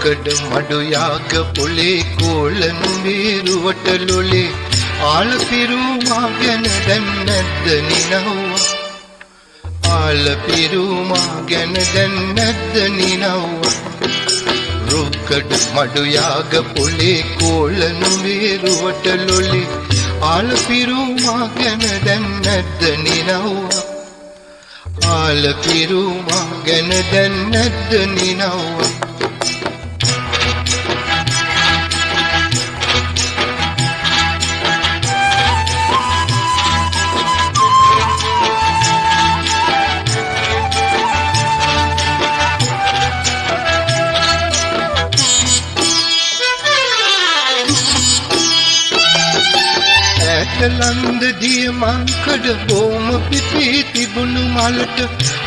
රූකඩ මඩු යාග පොලේ කෝලනු මේරුවට ලොලේ ආල පිරුමා ගැන දැන් නැද්ද නිනව්වා ආල පිරුමා ගැන දැන් නැද්ද නිනව්වා රූකඩ මඩු යාග පොලේ කෝලනු මේරුවට ලොලේ ආල පිරුමා ගැන දැන් නැද්ද නිනව්වා ආල පිරුමා ගැන දැන් නැද්ද නිනව්වා ලන්ද දිය මංකඩ බොම පිපී තිබුණු මලට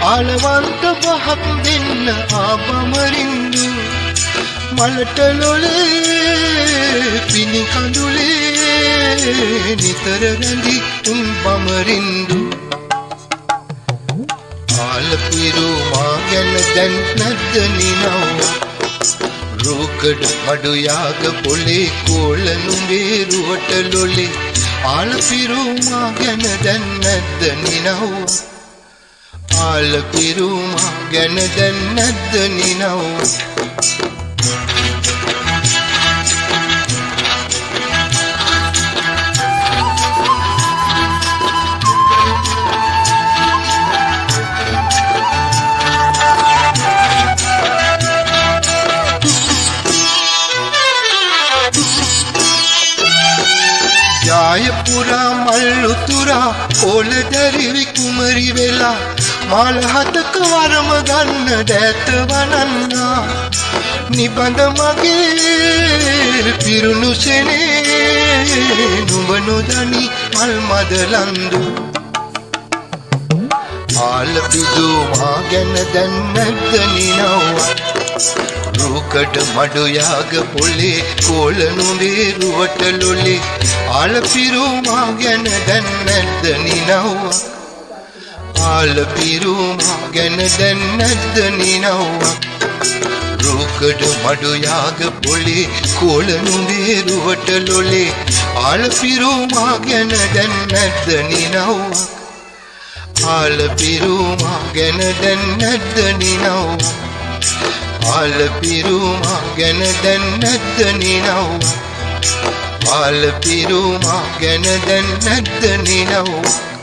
ආලවන්ත බහක් දෙන්න ආබමරින්දු මලට ලොලේ පිණි කඳුලේ නිතර රැඳි උන් බමරින්දු ආල පිරුමා ගැන දැන් නැද්ද නිනව්වා රූකඩ මඩු යාග පොලේ කෝලනු මේරුවට ලොලේ ආල පිරුමා ගැන දැන් නැද්ද නිනව්වා ආල පිරුමා ගැන දැන් නැද්ද නිනව්වා ජයපුරා මල්ලුතුරා ඕල දැරිවි කුමරි වෙලා මාල හතක වරම ගන්න දැත වනන්නා නිබඳ මගේ පිරුණු සෙනේ නුඹ නොදනි මල් මදලන්දු ආල පිදුමා ගැන දැන් නැද්ද නිනව්වා රූකඩ මඩු යාග පොලේ කෝලනු මේරුවට ලොලේ ආල පිරුමා ගැන දැන් නැද්ද නිනව්වා ආල පිරුමා ගැන දැන් නැද්ද නිනව්වා රූකඩ මඩු යාග පොලේ කෝලනු මේරුවට ලොලේ ආල පිරුමා ගැන දැන් නැද්ද නිනව්වා ආල පිරුමා ගැන දැන් නැද්ද නිනව්වා ආල පිරුමා ගැන දැන් නැද්ද නිනව්වා ආල පිරුමා ගැන දැන් නැද්ද නිනව්වා